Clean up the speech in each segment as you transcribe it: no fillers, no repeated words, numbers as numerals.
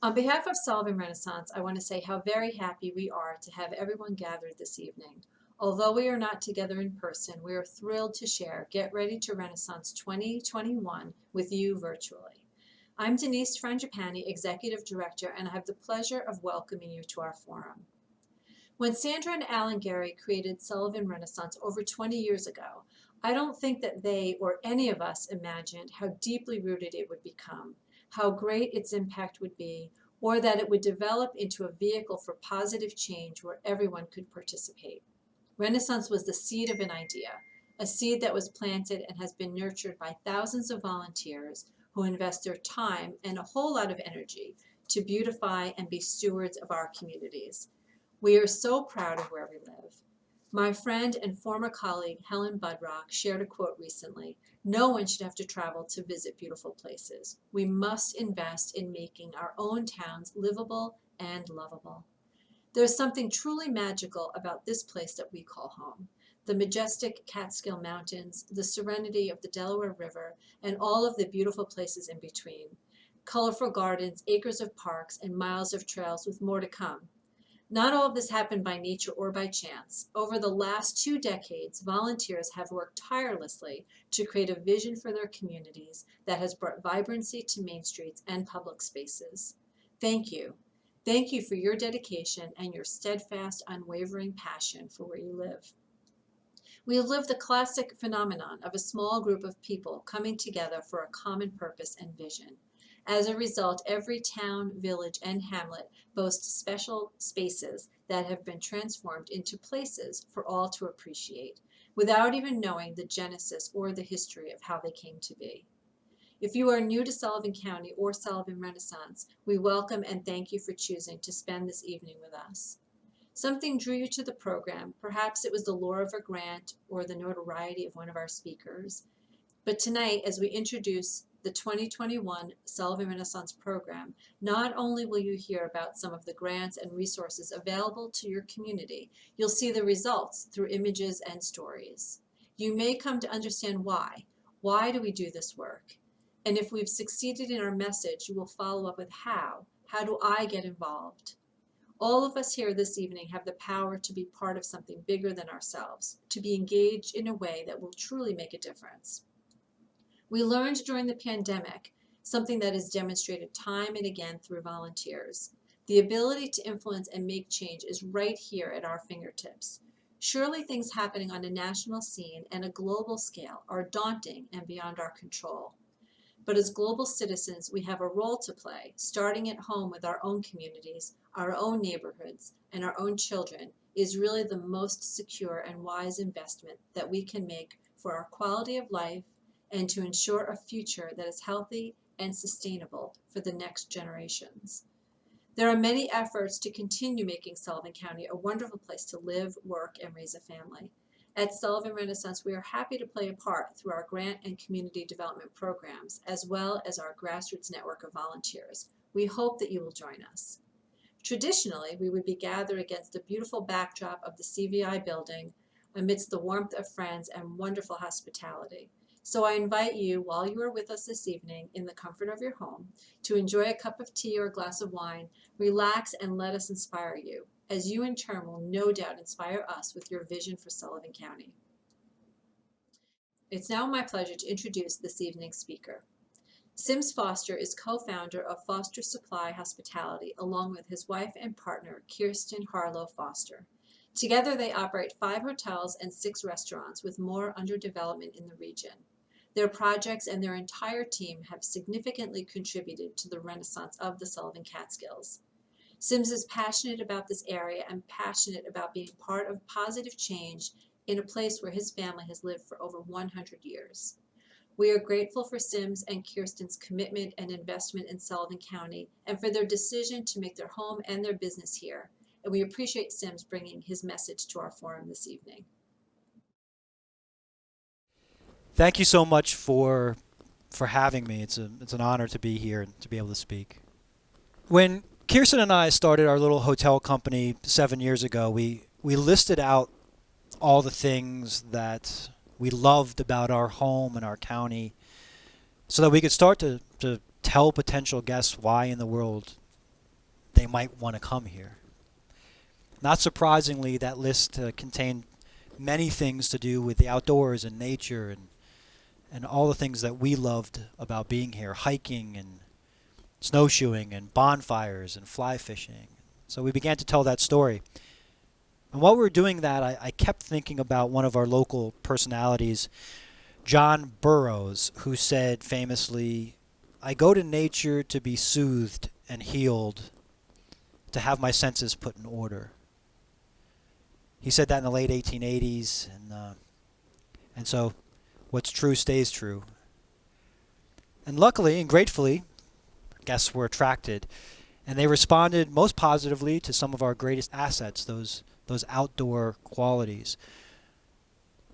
On behalf of Sullivan Renaissance, I want to say how very happy we are to have everyone gathered this evening. Although we are not together in person, we are thrilled to share Get Ready to Renaissance 2021 with you virtually. I'm Denise Frangipani, Executive Director, and I have the pleasure of welcoming you to our forum. When Sandra and Alan Gary created Sullivan Renaissance over 20 years ago, I don't think that they or any of us imagined how deeply rooted it would become, how great its impact would be, or that it would develop into a vehicle for positive change where everyone could participate. Renaissance was the seed of an idea, a seed that was planted and has been nurtured by thousands of volunteers who invest their time and a whole lot of energy to beautify and be stewards of our communities. We are so proud of where we live. My friend and former colleague Helen Budrock shared a quote recently: "No one should have to travel to visit beautiful places. We must invest in making our own towns livable and lovable." There's something truly magical about this place that we call home. The majestic Catskill Mountains, the serenity of the Delaware River, and all of the beautiful places in between. Colorful gardens, acres of parks, and miles of trails with more to come. Not all of this happened by nature or by chance. Over the last 2 decades, volunteers have worked tirelessly to create a vision for their communities that has brought vibrancy to main streets and public spaces. Thank you. Thank you for your dedication and your steadfast, unwavering passion for where you live. We have lived the classic phenomenon of a small group of people coming together for a common purpose and vision. As a result, every town, village, and hamlet boasts special spaces that have been transformed into places for all to appreciate, without even knowing the genesis or the history of how they came to be. If you are new to Sullivan County or Sullivan Renaissance, we welcome and thank you for choosing to spend this evening with us. Something drew you to the program. Perhaps it was the lure of a grant or the notoriety of one of our speakers. But tonight, as we introduce the 2021 Sullivan Renaissance program, not only will you hear about some of the grants and resources available to your community, you'll see the results through images and stories. You may come to understand why. Why do we do this work? And if we've succeeded in our message, you will follow up with how. How do I get involved? All of us here this evening have the power to be part of something bigger than ourselves, to be engaged in a way that will truly make a difference. We learned during the pandemic something that is demonstrated time and again through volunteers. The ability to influence and make change is right here at our fingertips. Surely things happening on a national scene and a global scale are daunting and beyond our control. But as global citizens, we have a role to play, starting at home with our own communities, our own neighborhoods, and our own children is really the most secure and wise investment that we can make for our quality of life and to ensure a future that is healthy and sustainable for the next generations. There are many efforts to continue making Sullivan County a wonderful place to live, work, and raise a family. At Sullivan Renaissance, we are happy to play a part through our grant and community development programs, as well as our grassroots network of volunteers. We hope that you will join us. Traditionally, we would be gathered against the beautiful backdrop of the CVI building amidst the warmth of friends and wonderful hospitality. So I invite you, while you are with us this evening in the comfort of your home, to enjoy a cup of tea or a glass of wine, relax, and let us inspire you, as you in turn will no doubt inspire us with your vision for Sullivan County. It's now my pleasure to introduce this evening's speaker. Sims Foster is co-founder of Foster Supply Hospitality, along with his wife and partner, Kirsten Harlow Foster. Together, they operate 5 hotels and 6 restaurants, with more under development in the region. Their projects and their entire team have significantly contributed to the renaissance of the Sullivan Catskills. Sims is passionate about this area and passionate about being part of positive change in a place where his family has lived for over 100 years. We are grateful for Sims and Kirsten's commitment and investment in Sullivan County and for their decision to make their home and their business here. And we appreciate Sims bringing his message to our forum this evening. Thank you so much for having me. It's an honor to be here and to be able to speak. When Kirsten and I started our little hotel company 7 years ago, we listed out all the things that we loved about our home and our county so that we could start to tell potential guests why in the world they might want to come here. Not surprisingly, that list contained many things to do with the outdoors and nature and all the things that we loved about being here, hiking and snowshoeing and bonfires and fly fishing. So we began to tell that story. And while we were doing that, I kept thinking about one of our local personalities, John Burroughs, who said famously, "I go to nature to be soothed and healed, to have my senses put in order." He said that in the late 1880s, and so what's true stays true. And luckily and gratefully, guests were attracted, and they responded most positively to some of our greatest assets, those outdoor qualities.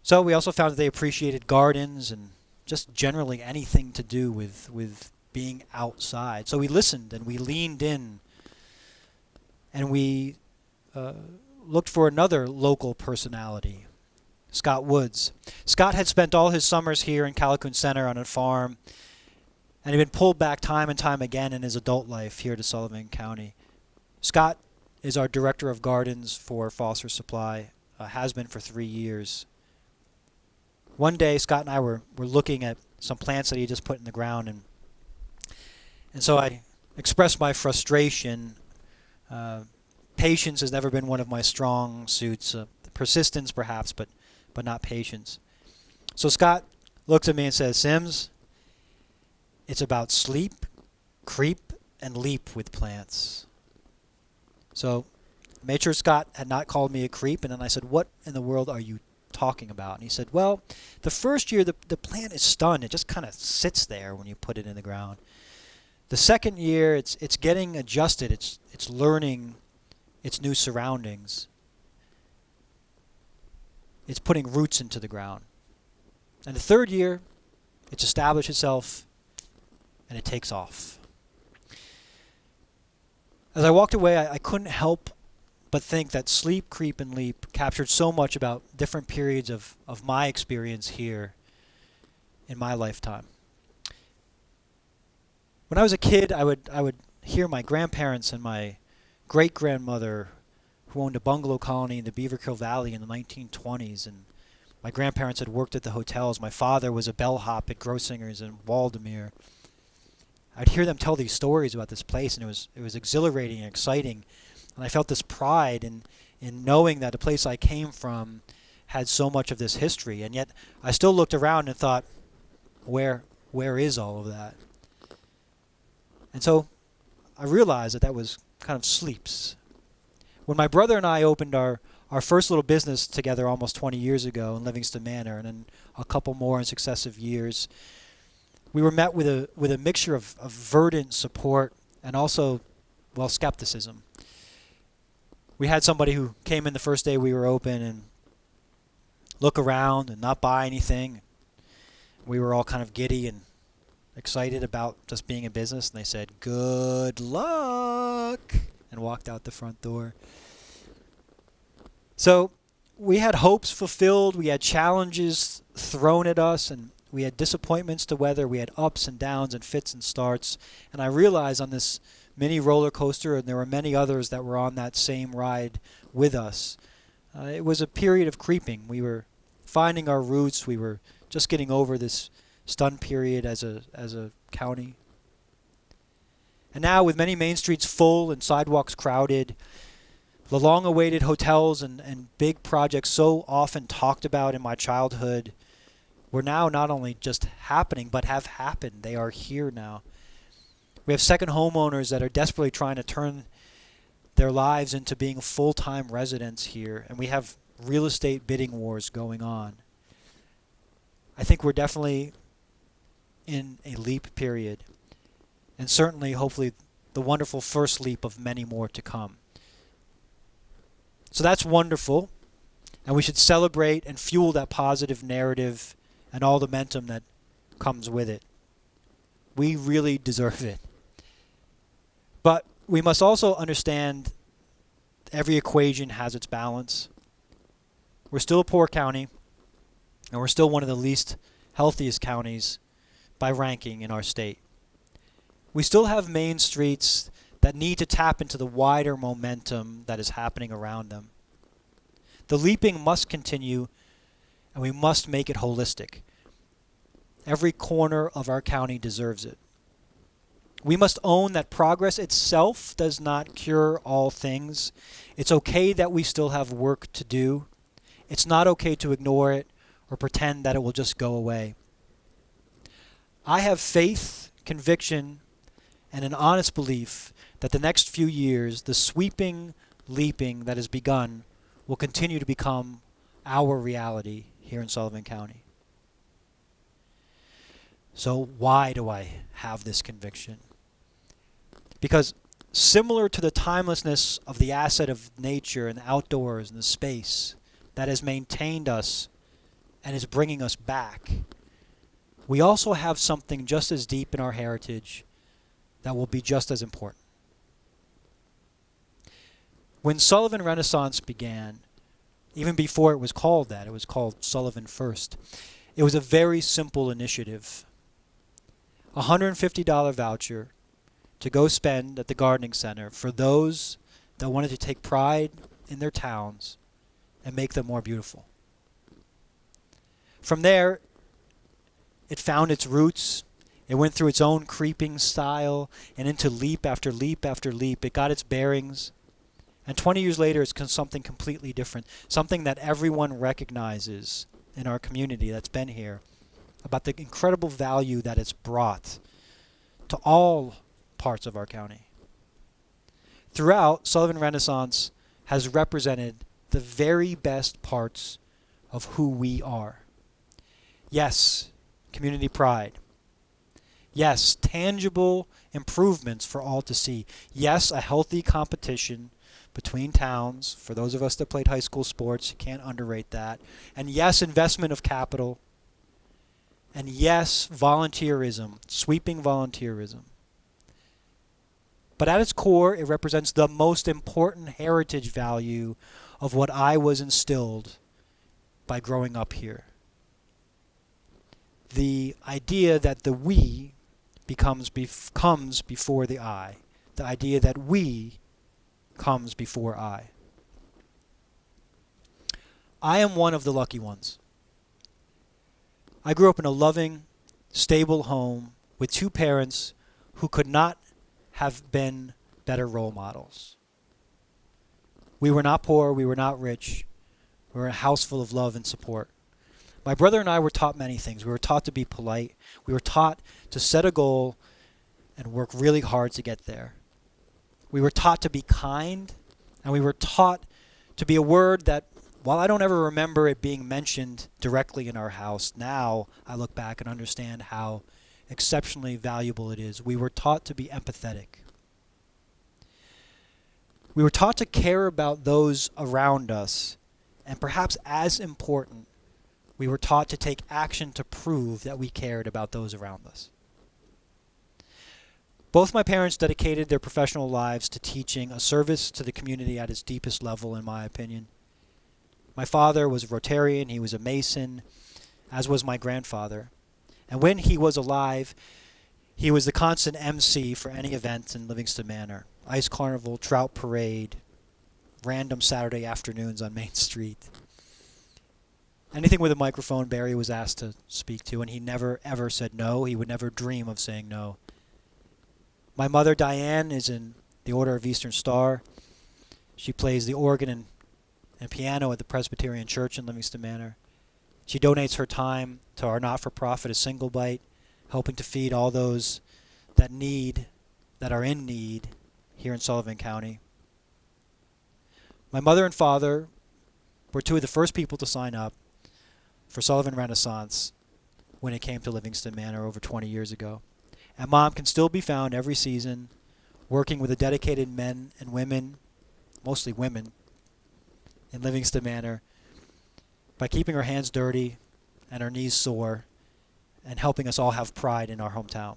So we also found that they appreciated gardens and just generally anything to do with being outside. So we listened and we leaned in, and we looked for another local personality, Scott Woods. Scott had spent all his summers here in Callicoon Center on a farm, and he'd been pulled back time and time again in his adult life here to Sullivan County. Scott is our director of gardens for Foster Supply, has been for 3 years. One day, Scott and I were looking at some plants that he just put in the ground, and so I expressed my frustration. Patience has never been one of my strong suits. Persistence, perhaps, but not patience. So Scott looks at me and says, "Sims, it's about sleep, creep, and leap with plants." So I made sure Scott had not called me a creep, and then I said, "What in the world are you talking about?" And he said, "Well, the first year the plant is stunned. It just kind of sits there when you put it in the ground. The second year it's getting adjusted. It's learning its new surroundings. It's putting roots into the ground. And the third year, it's established itself and it takes off." As I walked away, I couldn't help but think that sleep, creep, and leap captured so much about different periods of my experience here in my lifetime. When I was a kid, I would hear my grandparents and my great-grandmother, who owned a bungalow colony in the Beaverkill Valley in the 1920s, and my grandparents had worked at the hotels. My father was a bellhop at Grossinger's in Waldameer. I'd hear them tell these stories about this place, and it was exhilarating and exciting, and I felt this pride in knowing that the place I came from had so much of this history, and yet I still looked around and thought, where is all of that? And so I realized that was kind of sleeps. When my brother and I opened our first little business together almost 20 years ago in Livingston Manor, and then a couple more in successive years, we were met with a mixture of verdant support and also, well, skepticism. We had somebody who came in the first day we were open and look around and not buy anything. We were all kind of giddy and excited about just being in business, and they said, "Good luck," and walked out the front door. So we had hopes fulfilled, we had challenges thrown at us, and we had disappointments to weather, we had ups and downs and fits and starts, and I realized on this mini roller coaster, and there were many others that were on that same ride with us, it was a period of creeping. We were finding our roots, we were just getting over this stun period as a county. And now, with many main streets full and sidewalks crowded, the long-awaited hotels and big projects so often talked about in my childhood were now not only just happening, but have happened. They are here now. We have second homeowners that are desperately trying to turn their lives into being full-time residents here, and we have real estate bidding wars going on. I think we're definitely in a leap period, and certainly, hopefully, the wonderful first leap of many more to come. So that's wonderful, and we should celebrate and fuel that positive narrative and all the momentum that comes with it. We really deserve it. But we must also understand every equation has its balance. We're still a poor county, and we're still one of the least healthiest counties by ranking in our state. We still have main streets that need to tap into the wider momentum that is happening around them. The leaping must continue, and we must make it holistic. Every corner of our county deserves it. We must own that progress itself does not cure all things. It's okay that we still have work to do. It's not okay to ignore it or pretend that it will just go away. I have faith, conviction, and an honest belief that the next few years, the sweeping leaping that has begun will continue to become our reality here in Sullivan County. So why do I have this conviction? Because similar to the timelessness of the asset of nature and the outdoors and the space that has maintained us and is bringing us back, we also have something just as deep in our heritage that will be just as important. When Sullivan Renaissance began, even before it was called that, it was called Sullivan First, it was a very simple initiative. A $150 voucher to go spend at the gardening center for those that wanted to take pride in their towns and make them more beautiful. From there, it found its roots. It went through its own creeping style and into leap after leap after leap. It got its bearings. And 20 years later, it's something completely different, something that everyone recognizes in our community that's been here, about the incredible value that it's brought to all parts of our county. Throughout, Sullivan Renaissance has represented the very best parts of who we are. Yes, community pride. Yes, tangible improvements for all to see. Yes, a healthy competition between towns. For those of us that played high school sports, you can't underrate that. And yes, investment of capital. And yes, volunteerism, sweeping volunteerism. But at its core, it represents the most important heritage value of what I was instilled by growing up here. The idea that the we comes before the I. The idea that we comes before I. I am one of the lucky ones. I grew up in a loving, stable home with two parents who could not have been better role models. We were not poor, we were not rich. We were a house full of love and support. My brother and I were taught many things. We were taught to be polite. We were taught to set a goal and work really hard to get there. We were taught to be kind, and we were taught to be a word that, while I don't ever remember it being mentioned directly in our house, now I look back and understand how exceptionally valuable it is. We were taught to be empathetic. We were taught to care about those around us, and perhaps as important, we were taught to take action to prove that we cared about those around us. Both my parents dedicated their professional lives to teaching, a service to the community at its deepest level, in my opinion. My father was a Rotarian, he was a Mason, as was my grandfather. And when he was alive, he was the constant MC for any event in Livingston Manor. Ice Carnival, Trout Parade, random Saturday afternoons on Main Street. Anything with a microphone, Barry was asked to speak to, and he never ever said no. He would never dream of saying no. My mother, Diane, is in the Order of Eastern Star. She plays the organ and piano at the Presbyterian Church in Livingston Manor. She donates her time to our not-for-profit, A Single Bite, helping to feed all those that are in need here in Sullivan County. My mother and father were two of the first people to sign up for Sullivan Renaissance when it came to Livingston Manor over 20 years ago. And Mom can still be found every season working with the dedicated men and women, mostly women, in Livingston Manor by keeping her hands dirty and her knees sore and helping us all have pride in our hometown.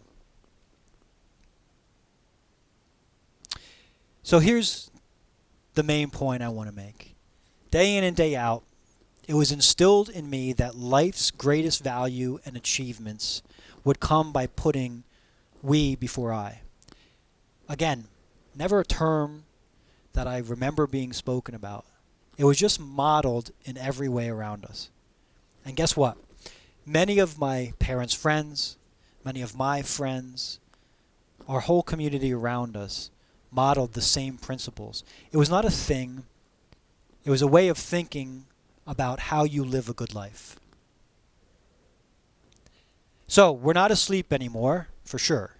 So here's the main point I want to make. Day in and day out, it was instilled in me that life's greatest value and achievements would come by putting we before I. Again, never a term that I remember being spoken about. It was just modeled in every way around us. And guess what? Many of my parents' friends, many of my friends, our whole community around us modeled the same principles. It was not a thing, it was a way of thinking about how you live a good life. So, we're not asleep anymore, for sure.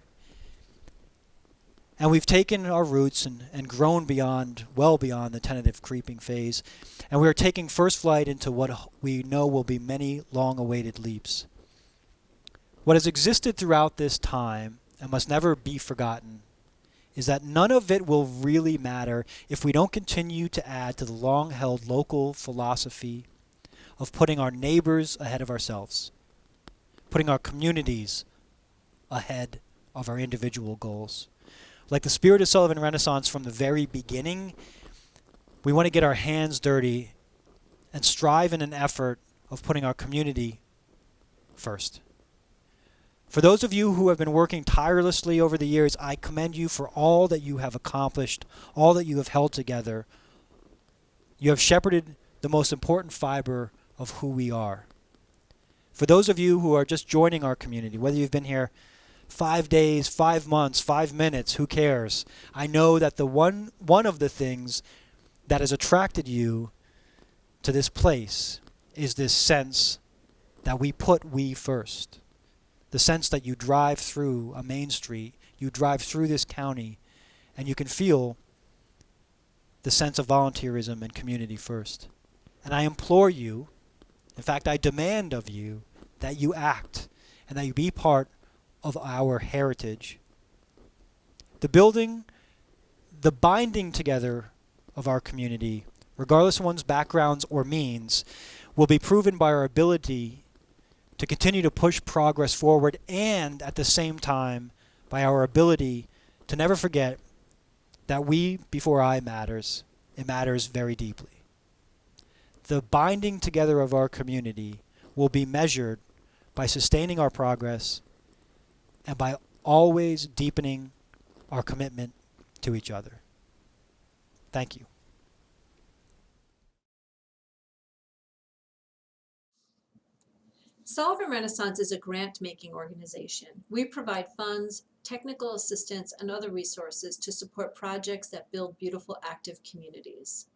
And we've taken our roots and grown beyond, well beyond the tentative creeping phase. And we are taking first flight into what we know will be many long-awaited leaps. What has existed throughout this time and must never be forgotten is that none of it will really matter if we don't continue to add to the long-held local philosophy of putting our neighbors ahead of ourselves, putting our communities ahead of our individual goals. Like the spirit of Sullivan Renaissance from the very beginning, we want to get our hands dirty and strive in an effort of putting our community first. For those of you who have been working tirelessly over the years, I commend you for all that you have accomplished, all that you have held together. You have shepherded the most important fiber of who we are. For those of you who are just joining our community, whether you've been here 5 days, 5 months, 5 minutes, who cares? I know that the one of the things that has attracted you to this place is this sense that we put we first. The sense that you drive through a main street, you drive through this county, and you can feel the sense of volunteerism and community first. And I implore you, in fact, I demand of you, that you act and that you be part of our heritage. The building, the binding together of our community, regardless of one's backgrounds or means, will be proven by our ability to continue to push progress forward, and at the same time by our ability to never forget that we before I matters. It matters very deeply. The binding together of our community will be measured by sustaining our progress and by always deepening our commitment to each other. Thank you. Sullivan Renaissance is a grant-making organization. We provide funds, technical assistance, and other resources to support projects that build beautiful, active communities.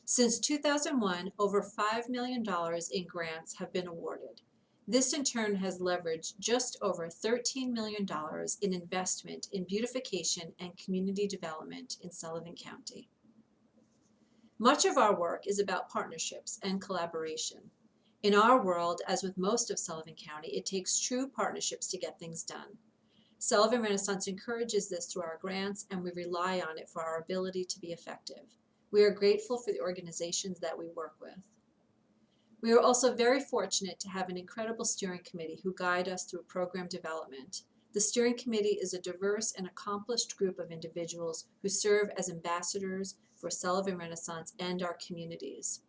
Since 2001, over $5 million in grants have been awarded. This in turn has leveraged just over $13 million in investment in beautification and community development in Sullivan County. Much of our work is about partnerships and collaboration. In our world, as with most of Sullivan County, it takes true partnerships to get things done. Sullivan Renaissance encourages this through our grants, and we rely on it for our ability to be effective. We are grateful for the organizations that we work with. We are also very fortunate to have an incredible steering committee who guide us through program development. The steering committee is a diverse and accomplished group of individuals who serve as ambassadors for Sullivan Renaissance and our communities.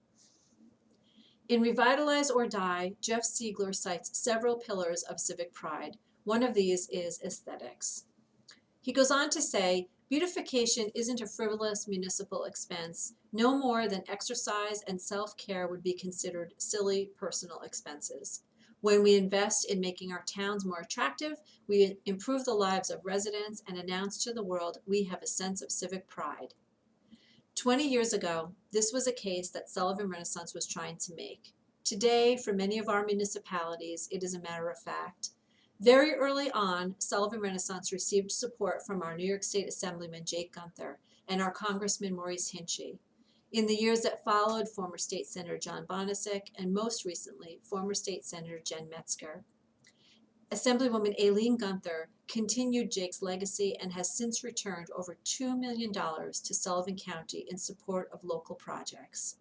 In Revitalize or Die, Jeff Siegler cites several pillars of civic pride. One of these is aesthetics. He goes on to say, beautification isn't a frivolous municipal expense. No more than exercise and self-care would be considered silly personal expenses. When we invest in making our towns more attractive, we improve the lives of residents and announce to the world we have a sense of civic pride. 20 years ago, this was a case that Sullivan Renaissance was trying to make. Today, for many of our municipalities, it is a matter of fact. Very early on, Sullivan Renaissance received support from our New York State Assemblyman Jake Gunther and our Congressman Maurice Hinchey. In the years that followed, former State Senator John Bonisic, and most recently, former State Senator Jen Metzger. Assemblywoman Aileen Gunther continued Jake's legacy and has since returned over $2 million to Sullivan County in support of local projects.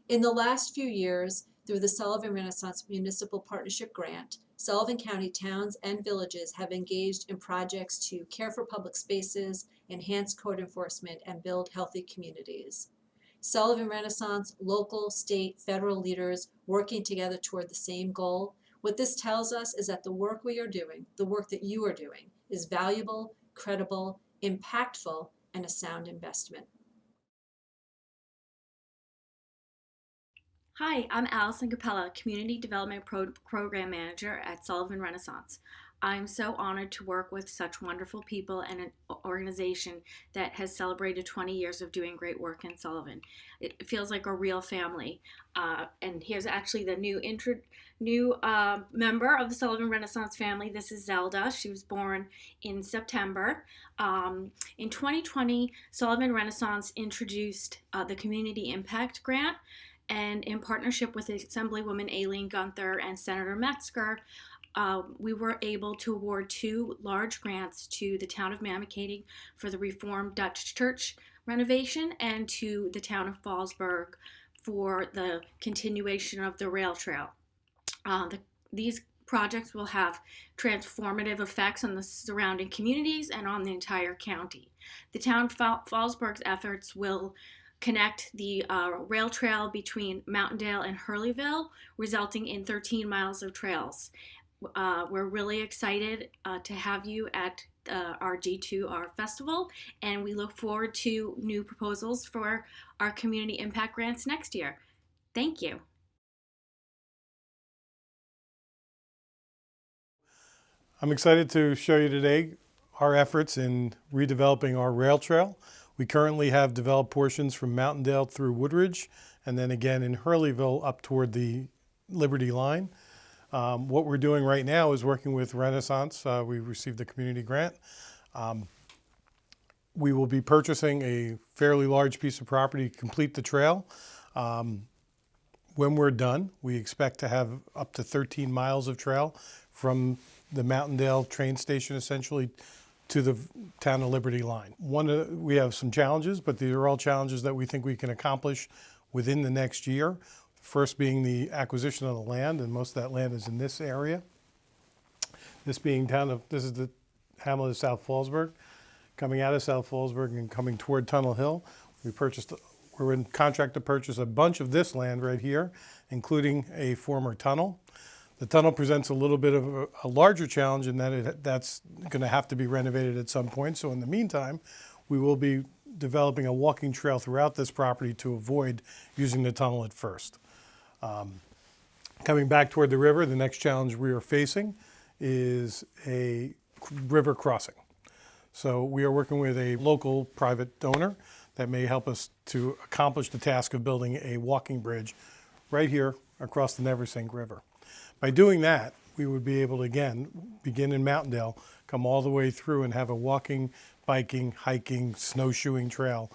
In the last few years, through the Sullivan Renaissance Municipal Partnership Grant, Sullivan County towns and villages have engaged in projects to care for public spaces, enhance code enforcement, and build healthy communities. Sullivan Renaissance, local, state, federal leaders working together toward the same goal. What this tells us is that the work we are doing, the work that you are doing, is valuable, credible, impactful, and a sound investment. Hi, I'm Allison Capella, Community Development Program Manager at Sullivan Renaissance. I'm so honored to work with such wonderful people and an organization that has celebrated 20 years of doing great work in Sullivan. It feels like a real family. And here's actually the new member of the Sullivan Renaissance family. This is Zelda. She was born in September. In 2020, Sullivan Renaissance introduced the Community Impact Grant, and in partnership with Assemblywoman Aileen Gunther and Senator Metzger, we were able to award 2 large grants to the town of Mamakating for the Reformed Dutch Church renovation and to the town of Fallsburg for the continuation of the rail trail. These projects will have transformative effects on the surrounding communities and on the entire county. The town of Fallsburg's efforts will connect the rail trail between Mountaindale and Hurleyville, resulting in 13 miles of trails. We're really excited to have you at our G2R Festival, and we look forward to new proposals for our community impact grants next year. Thank you. I'm excited to show you today our efforts in redeveloping our rail trail. We currently have developed portions from Mountaindale through Woodridge, and then again in Hurleyville up toward the Liberty line. What we're doing right now is working with Renaissance. We received a community grant. We will be purchasing a fairly large piece of property to complete the trail. When we're done, we expect to have up to 13 miles of trail from the Mountaindale train station essentially to the town of Liberty line. We have some challenges, but these are all challenges that we think we can accomplish within the next year. First being the acquisition of the land, and most of that land is in this area. This is the hamlet of South Fallsburg. Coming out of South Fallsburg and coming toward Tunnel Hill, we're in contract to purchase a bunch of this land right here, including a former tunnel. The tunnel presents a little bit of a larger challenge in that that's going to have to be renovated at some point. So in the meantime, we will be developing a walking trail throughout this property to avoid using the tunnel at first. Coming back toward the river, the next challenge we are facing is a river crossing. So we are working with a local private donor that may help us to accomplish the task of building a walking bridge right here across the Neversink River. By doing that, we would be able to, again, begin in Mountaindale, come all the way through and have a walking, biking, hiking, snowshoeing trail,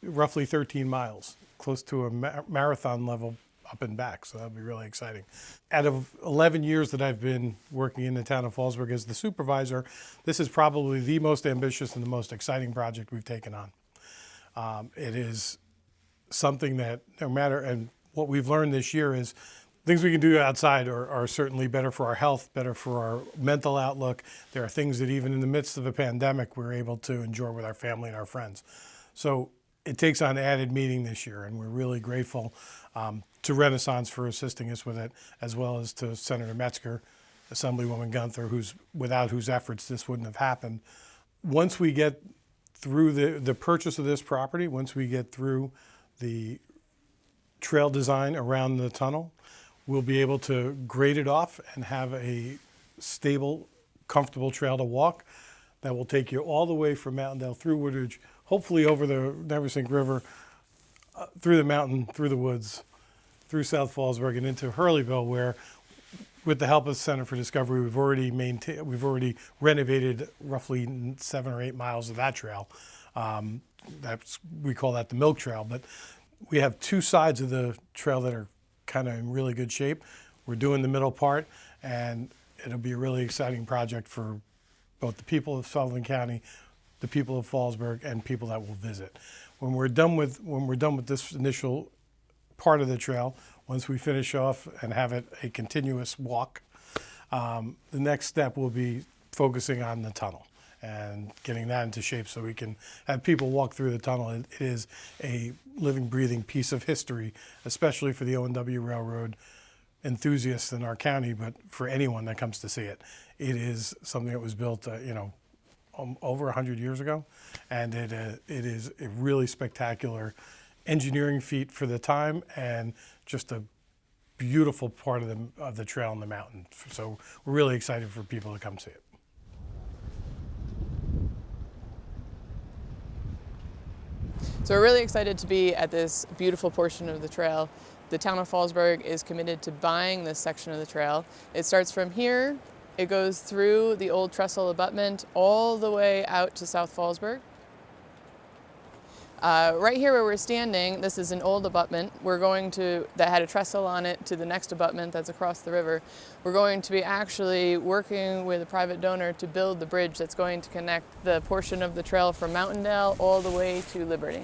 roughly 13 miles, close to a marathon level up and back. So that'll be really exciting. Out of 11 years that I've been working in the town of Fallsburg as the supervisor, this is probably the most ambitious and the most exciting project we've taken on. It is something that and what we've learned this year is things we can do outside are certainly better for our health, better for our mental outlook. There are things that even in the midst of a pandemic, we're able to enjoy with our family and our friends. So it takes on added meaning this year, and we're really grateful to Renaissance for assisting us with it, as well as to Senator Metzger, Assemblywoman Gunther, without whose efforts this wouldn't have happened. Once we get through the purchase of this property, once we get through the trail design around the tunnel, we'll be able to grade it off and have a stable, comfortable trail to walk that will take you all the way from Mountaindale through Woodridge, hopefully over the Neversink River, through the mountain, through the woods, through South Fallsburg and into Hurleyville, where with the help of the Center for Discovery, we've already renovated roughly 7 or 8 miles of that trail. We call that the Milk Trail, but we have 2 sides of the trail that are kind of in really good shape. We're doing the middle part, and it'll be a really exciting project for both the people of Sullivan County, the people of Fallsburg, and people that will visit. When we're done with this initial part of the trail, once we finish off and have it a continuous walk, the next step will be focusing on the tunnel and getting that into shape so we can have people walk through the tunnel. It is a living, breathing piece of history, especially for the O&W Railroad enthusiasts in our county, but for anyone that comes to see it. It is something that was built, over 100 years ago, and it is a really spectacular engineering feat for the time, and just a beautiful part of the trail in the mountain. So we're really excited for people to come see it. So we're really excited to be at this beautiful portion of the trail. The town of Fallsburg is committed to buying this section of the trail. It starts from here, it goes through the old trestle abutment all the way out to South Fallsburg. Right here where we're standing, this is an old abutment. That had a trestle on it to the next abutment that's across the river. We're going to be actually working with a private donor to build the bridge that's going to connect the portion of the trail from Mountaindale all the way to Liberty.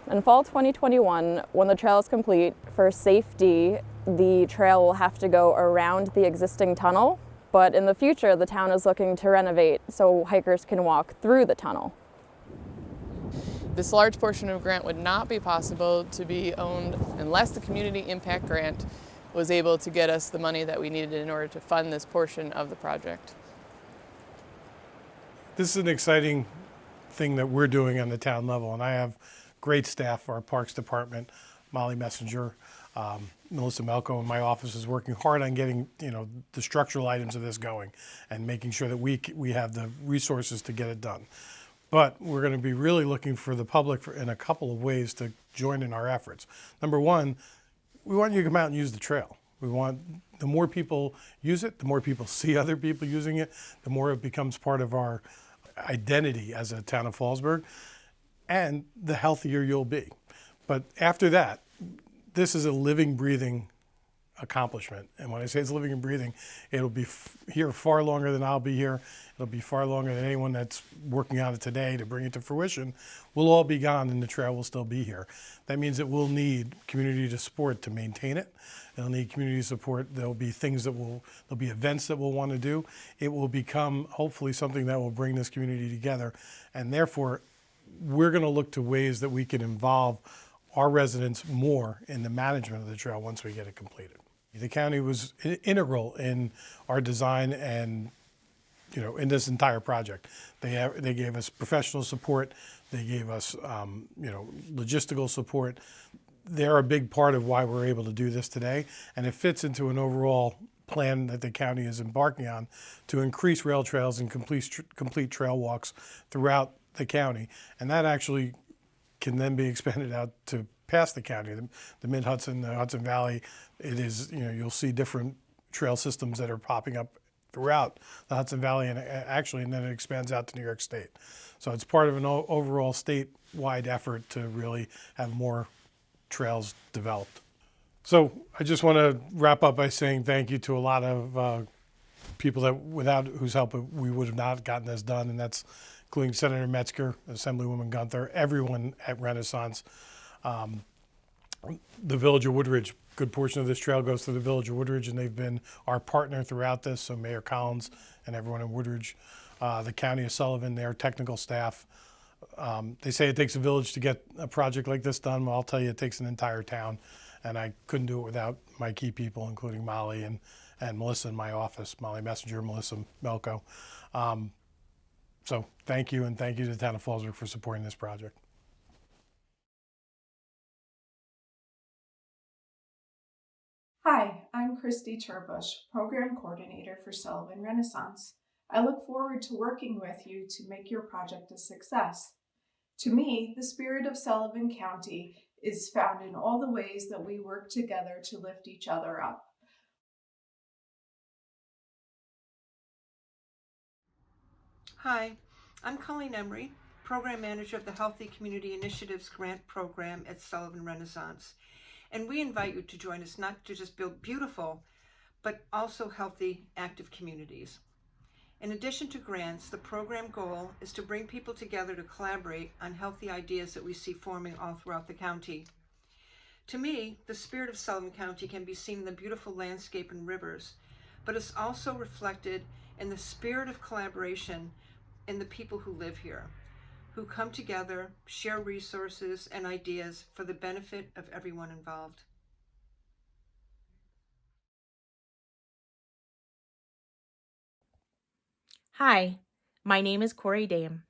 In fall 2021, when the trail is complete, for safety, the trail will have to go around the existing tunnel. But in the future, the town is looking to renovate so hikers can walk through the tunnel. This large portion of grant would not be possible to be owned unless the Community Impact Grant was able to get us the money that we needed in order to fund this portion of the project. This is an exciting thing that we're doing on the town level, and I have great staff. Our Parks Department, Molly Messenger, Melissa Melko in my office is working hard on getting the structural items of this going and making sure that we have the resources to get it done. But we're going to be really looking for the public in a couple of ways to join in our efforts. Number one, we want you to come out and use the trail. We want the more people use it, the more people see other people using it, the more it becomes part of our identity as a town of Fallsburg, and the healthier you'll be. But after that, this is a living, breathing accomplishment. And when I say it's living and breathing, it'll be here far longer than I'll be here. It'll be far longer than anyone that's working on it today to bring it to fruition. We'll all be gone and the trail will still be here. That means it will need community support to maintain it. It'll need community support. There'll be there'll be events that we'll want to do. It will become hopefully something that will bring this community together. And therefore, we're going to look to ways that we can involve our residents more in the management of the trail once we get it completed. The county was integral in our design and in this entire project. They gave us professional support. They gave us logistical support. They're a big part of why we're able to do this today, and it fits into an overall plan that the county is embarking on to increase rail trails and complete trail walks throughout the county, and that actually can then be expanded out to past the county, the Mid-Hudson, the Hudson Valley. It is, you'll see different trail systems that are popping up throughout the Hudson Valley, and then it expands out to New York State. So it's part of an overall statewide effort to really have more trails developed. So I just want to wrap up by saying thank you to a lot of people without whose help we would have not gotten this done, and that's including Senator Metzger, Assemblywoman Gunther, everyone at Renaissance, the Village of Woodridge. Good portion of this trail goes through the Village of Woodridge, and they've been our partner throughout this, so Mayor Collins and everyone in Woodridge, the County of Sullivan, their technical staff. They say it takes a village to get a project like this done. Well, I'll tell you, it takes an entire town, and I couldn't do it without my key people, including Molly and Melissa in my office, Molly Messenger, Melissa Melko. So thank you, and thank you to the town of Fallsburg for supporting this project. Hi, I'm Christy Turbush, Program Coordinator for Sullivan Renaissance. I look forward to working with you to make your project a success. To me, the spirit of Sullivan County is found in all the ways that we work together to lift each other up. Hi, I'm Colleen Emery, Program Manager of the Healthy Community Initiatives Grant Program at Sullivan Renaissance. And we invite you to join us not to just build beautiful, but also healthy, active communities. In addition to grants, the program goal is to bring people together to collaborate on healthy ideas that we see forming all throughout the county. To me, the spirit of Sullivan County can be seen in the beautiful landscape and rivers, but it's also reflected in the spirit of collaboration in the people who live here, who come together, share resources and ideas for the benefit of everyone involved. Hi, my name is Corey Dame.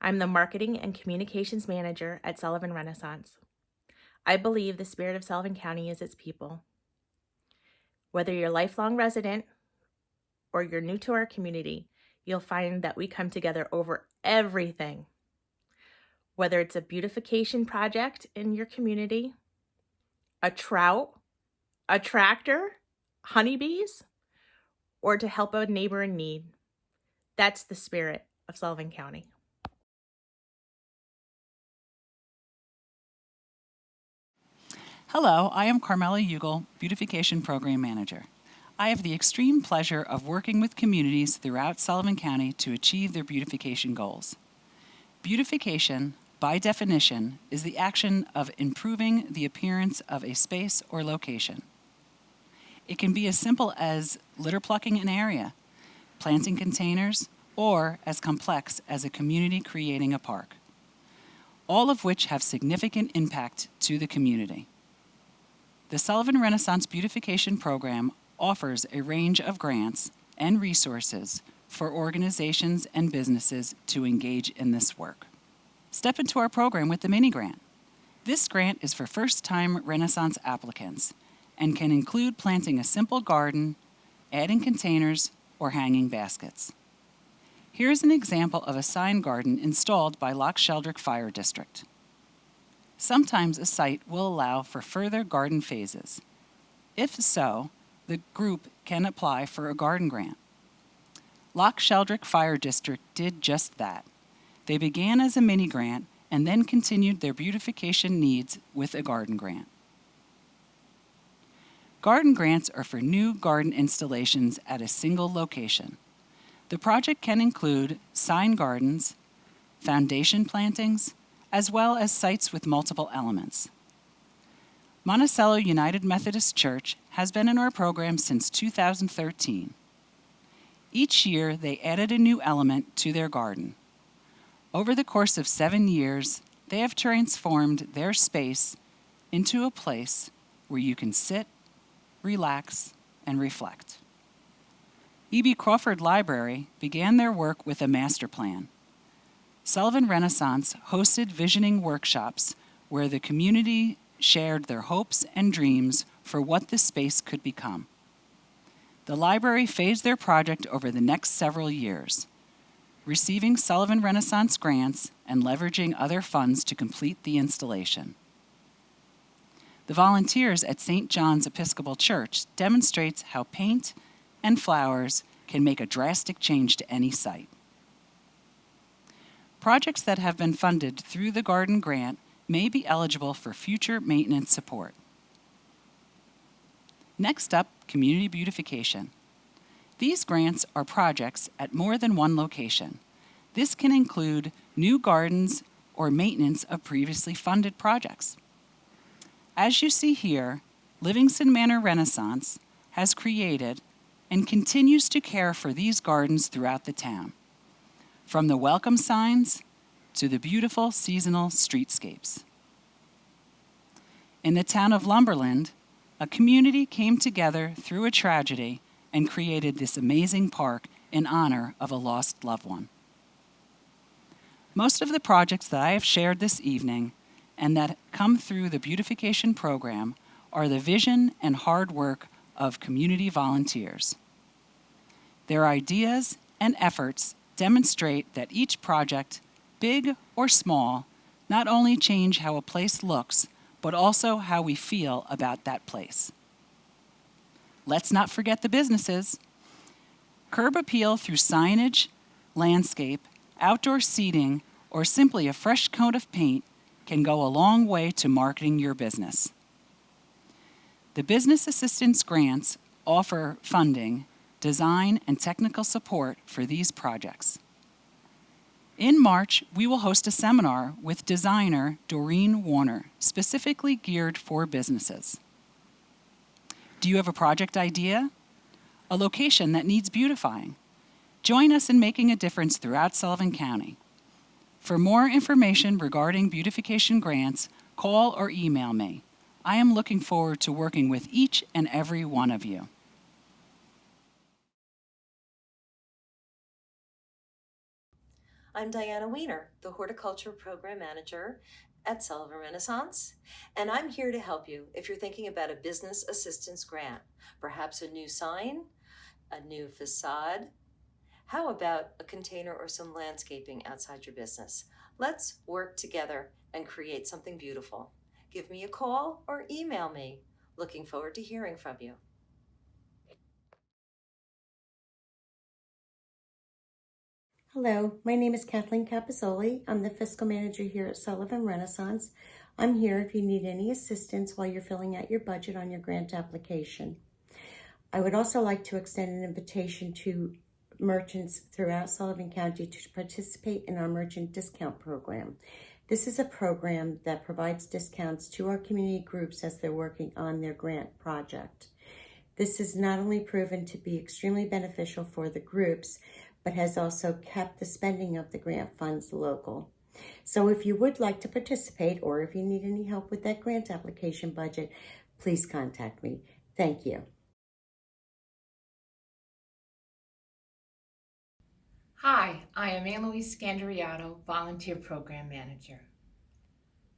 I'm the Marketing and Communications Manager at Sullivan Renaissance. I believe the spirit of Sullivan County is its people. Whether you're a lifelong resident or you're new to our community, you'll find that we come together over everything. Whether it's a beautification project in your community, a trout, a tractor, honeybees, or to help a neighbor in need. That's the spirit of Sullivan County. Hello, I am Carmela Ugel, Beautification Program Manager. I have the extreme pleasure of working with communities throughout Sullivan County to achieve their beautification goals. Beautification, by definition, is the action of improving the appearance of a space or location. It can be as simple as litter plucking an area, planting containers, or as complex as a community creating a park, all of which have significant impact to the community. The Sullivan Renaissance Beautification Program offers a range of grants and resources for organizations and businesses to engage in this work. Step into our program with the mini grant. This grant is for first-time Renaissance applicants and can include planting a simple garden, adding containers, or hanging baskets. Here's an example of a sign garden installed by Loch Sheldrick Fire District. Sometimes a site will allow for further garden phases. If so, the group can apply for a garden grant. Loch Sheldrick Fire District did just that. They began as a mini grant and then continued their beautification needs with a garden grant. Garden grants are for new garden installations at a single location. The project can include sign gardens, foundation plantings, as well as sites with multiple elements. Monticello United Methodist Church has been in our program since 2013. Each year, they added a new element to their garden. Over the course of 7 years, they have transformed their space into a place where you can sit, relax, and reflect. E.B. Crawford Library began their work with a master plan. Sullivan Renaissance hosted visioning workshops where the community shared their hopes and dreams for what the space could become. The library phased their project over the next several years, receiving Sullivan Renaissance grants and leveraging other funds to complete the installation. The volunteers at St. John's Episcopal Church demonstrates how paint and flowers can make a drastic change to any site. Projects that have been funded through the garden grant may be eligible for future maintenance support. Next up, community beautification. These grants are projects at more than one location. This can include new gardens or maintenance of previously funded projects. As you see here, Livingston Manor Renaissance has created and continues to care for these gardens throughout the town, from the welcome signs to the beautiful seasonal streetscapes. In the town of Lumberland, a community came together through a tragedy and created this amazing park in honor of a lost loved one. Most of the projects that I have shared this evening and that come through the beautification program are the vision and hard work of community volunteers. Their ideas and efforts demonstrate that each project, big or small, not only change how a place looks, but also how we feel about that place. Let's not forget the businesses. Curb appeal through signage, landscape, outdoor seating, or simply a fresh coat of paint can go a long way to marketing your business. The business assistance grants offer funding, design, and technical support for these projects. In March, we will host a seminar with designer Doreen Warner, specifically geared for businesses. Do you have a project idea? A location that needs beautifying? Join us in making a difference throughout Sullivan County. For more information regarding beautification grants, call or email me. I am looking forward to working with each and every one of you. I'm Diana Weiner, the Horticulture Program Manager at Sullivan Renaissance, and I'm here to help you if you're thinking about a business assistance grant, perhaps a new sign, a new facade. How about a container or some landscaping outside your business? Let's work together and create something beautiful. Give me a call or email me. Looking forward to hearing from you. Hello, my name is Kathleen Capasoli. I'm the fiscal manager here at Sullivan Renaissance. I'm here if you need any assistance while you're filling out your budget on your grant application. I would also like to extend an invitation to merchants throughout Sullivan County to participate in our merchant discount program. This is a program that provides discounts to our community groups as they're working on their grant project. This has not only proven to be extremely beneficial for the groups, but has also kept the spending of the grant funds local. So if you would like to participate, or if you need any help with that grant application budget, please contact me. Thank you. Hi, I am Anne-Louise Scandariato, Volunteer Program Manager.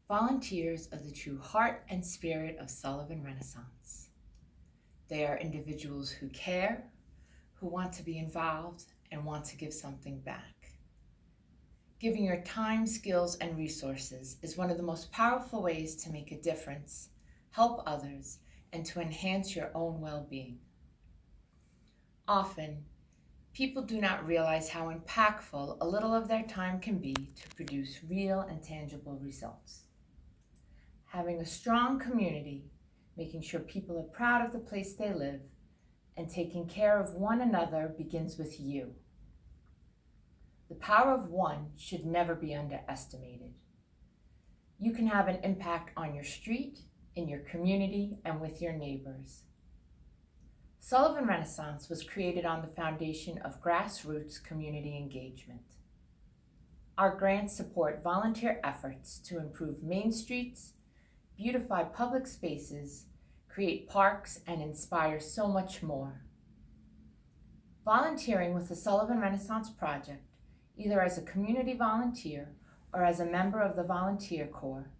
Volunteers are the true heart and spirit of Sullivan Renaissance. They are individuals who care, who want to be involved, and want to give something back. Giving your time, skills, and resources is one of the most powerful ways to make a difference, help others, and to enhance your own well-being. Often, people do not realize how impactful a little of their time can be to produce real and tangible results. Having a strong community, making sure people are proud of the place they live, and taking care of one another begins with you. The power of one should never be underestimated. You can have an impact on your street, in your community, and with your neighbors. Sullivan Renaissance was created on the foundation of grassroots community engagement. Our grants support volunteer efforts to improve main streets, beautify public spaces, create parks, and inspire so much more. Volunteering with the Sullivan Renaissance Project, either as a community volunteer or as a member of the Volunteer Corps,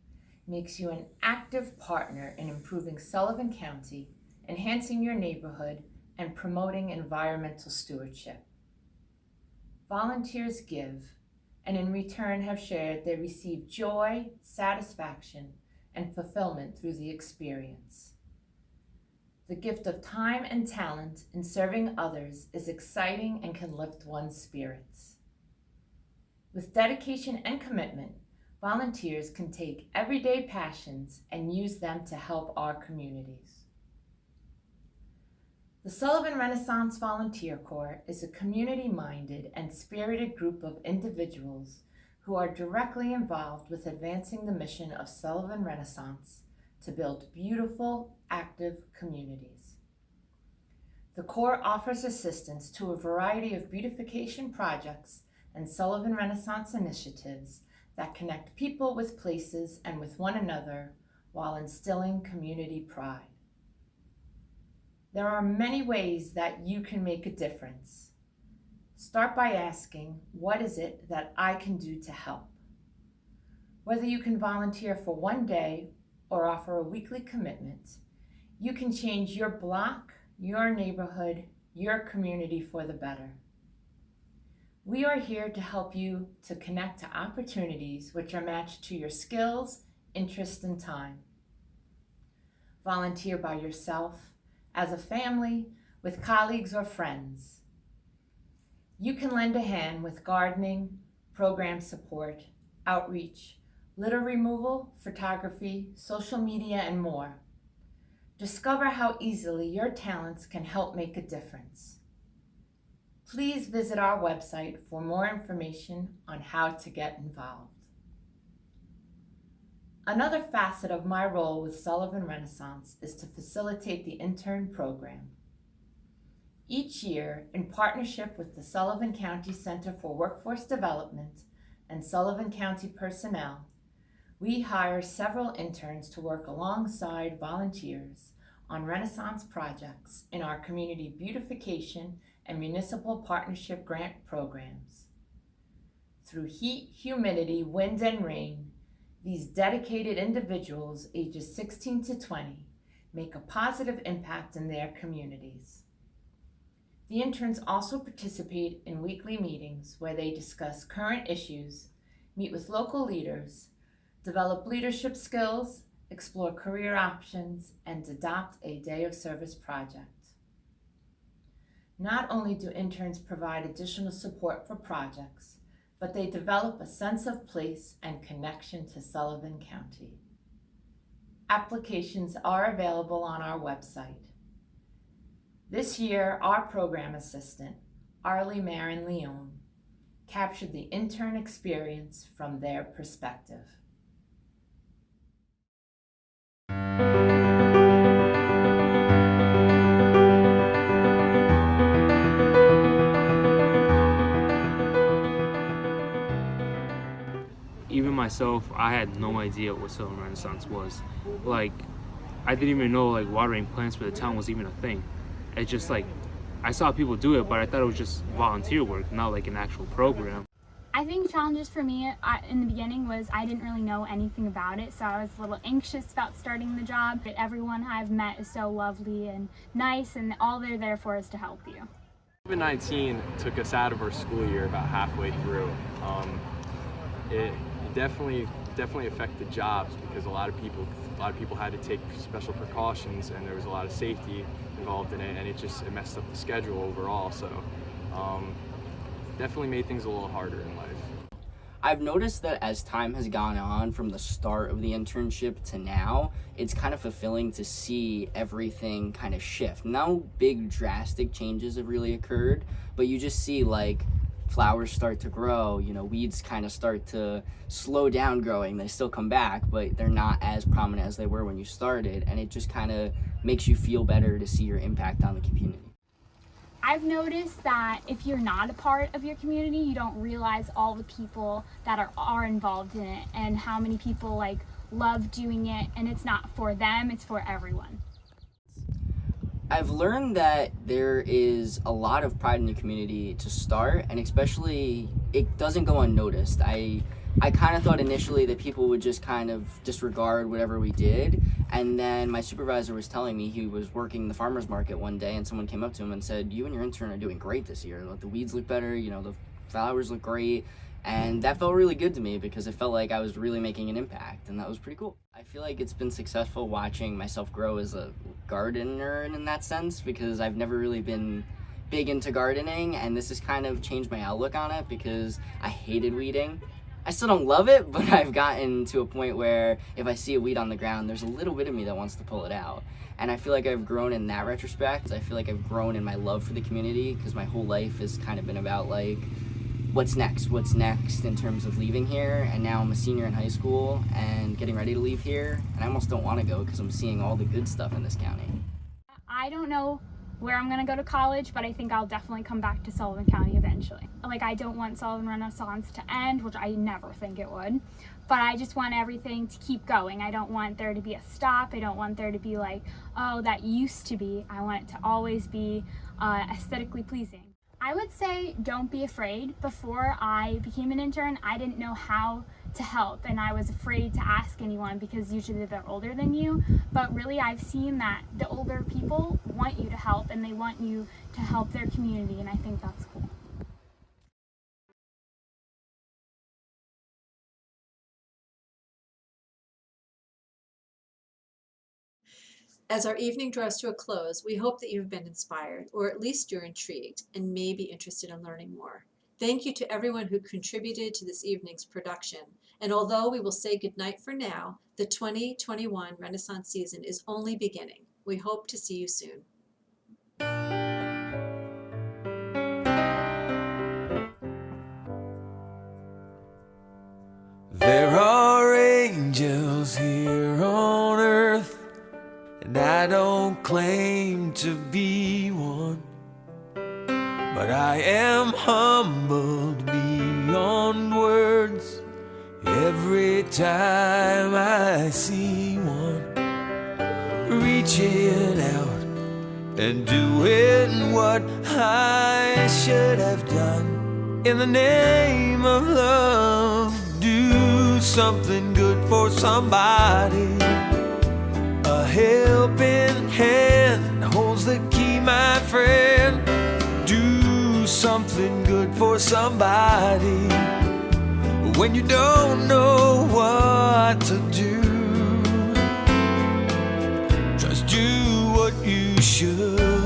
makes you an active partner in improving Sullivan County, enhancing your neighborhood, and promoting environmental stewardship. Volunteers give, and in return have shared they receive joy, satisfaction, and fulfillment through the experience. The gift of time and talent in serving others is exciting and can lift one's spirits. With dedication and commitment, volunteers can take everyday passions and use them to help our communities. The Sullivan Renaissance Volunteer Corps is a community-minded and spirited group of individuals who are directly involved with advancing the mission of Sullivan Renaissance to build beautiful, active communities. The Corps offers assistance to a variety of beautification projects and Sullivan Renaissance initiatives that connect people with places and with one another while instilling community pride. There are many ways that you can make a difference. Start by asking, what is it that I can do to help? Whether you can volunteer for one day or offer a weekly commitment, you can change your block, your neighborhood, your community for the better. We are here to help you to connect to opportunities which are matched to your skills, interests, and time. Volunteer by yourself, as a family, with colleagues or friends. You can lend a hand with gardening, program support, outreach, litter removal, photography, social media, and more. Discover how easily your talents can help make a difference. Please visit our website for more information on how to get involved. Another facet of my role with Sullivan Renaissance is to facilitate the intern program. Each year, in partnership with the Sullivan County Center for Workforce Development and Sullivan County personnel, we hire several interns to work alongside volunteers on Renaissance projects in our community beautification and municipal partnership grant programs. Through heat, humidity, wind, and rain, these dedicated individuals, ages 16 to 20, make a positive impact in their communities. The interns also participate in weekly meetings where they discuss current issues, meet with local leaders, develop leadership skills, explore career options, and adopt a day of service project. Not only do interns provide additional support for projects, but they develop a sense of place and connection to Sullivan County. Applications are available on our website. This year, our program assistant, Arlie Marin Leon, captured the intern experience from their perspective. Even myself, I had no idea what Sullivan Renaissance was. Like, I didn't even know like watering plants for the town was even a thing. It's just like, I saw people do it, but I thought it was just volunteer work, not like an actual program. I think challenges for me in the beginning was I didn't really know anything about it, so I was a little anxious about starting the job. But everyone I've met is so lovely and nice, and all they're there for is to help you. COVID-19 took us out of our school year about halfway through. It definitely affected jobs because a lot of people had to take special precautions, and there was a lot of safety involved in it, and it messed up the schedule overall. So definitely made things a little harder in life. I've noticed that as time has gone on from the start of the internship to now, it's kind of fulfilling to see everything kind of shift. No big drastic changes have really occurred, but you just see like flowers start to grow, weeds kind of start to slow down growing. They still come back, but they're not as prominent as they were when you started, and it just kind of makes you feel better to see your impact on the community. I've noticed that if you're not a part of your community, you don't realize all the people that are involved in it and how many people love doing it, and it's not for them, it's for everyone. I've learned that there is a lot of pride in the community to start, and especially it doesn't go unnoticed. I kind of thought initially that people would just kind of disregard whatever we did, and then my supervisor was telling me he was working the farmer's market one day, and someone came up to him and said, "You and your intern are doing great this year. The weeds look better, the flowers look great." And that felt really good to me because it felt like I was really making an impact, and that was pretty cool. I feel like it's been successful watching myself grow as a gardener in that sense, because I've never really been big into gardening, and this has kind of changed my outlook on it because I hated weeding. I still don't love it, but I've gotten to a point where if I see a weed on the ground, there's a little bit of me that wants to pull it out. And I feel like I've grown in that retrospect. I feel like I've grown in my love for the community because my whole life has kind of been about what's next in terms of leaving here. And now I'm a senior in high school and getting ready to leave here, and I almost don't want to go because I'm seeing all the good stuff in this county. I don't know where I'm going to go to college, but I think I'll definitely come back to Sullivan County eventually. I don't want Sullivan Renaissance to end, which I never think it would, but I just want everything to keep going. I don't want there to be a stop. I don't want there to be oh, that used to be. I want it to always be aesthetically pleasing. I would say don't be afraid. Before I became an intern, I didn't know how to help, and I was afraid to ask anyone because usually they're older than you. But really, I've seen that the older people want you to help, and they want you to help their community, and I think that's cool. As our evening draws to a close, we hope that you've been inspired, or at least you're intrigued and may be interested in learning more. Thank you to everyone who contributed to this evening's production. And although we will say goodnight for now, the 2021 Renaissance season is only beginning. We hope to see you soon. There are angels here on earth, and I don't claim to be one, but I am humbled beyond words every time I see one reaching out and doing what I should have done in the name of love. Do something good for somebody. A helping hand holds the key, my friend. Do something good for somebody when you don't know what to do. Just do what you should.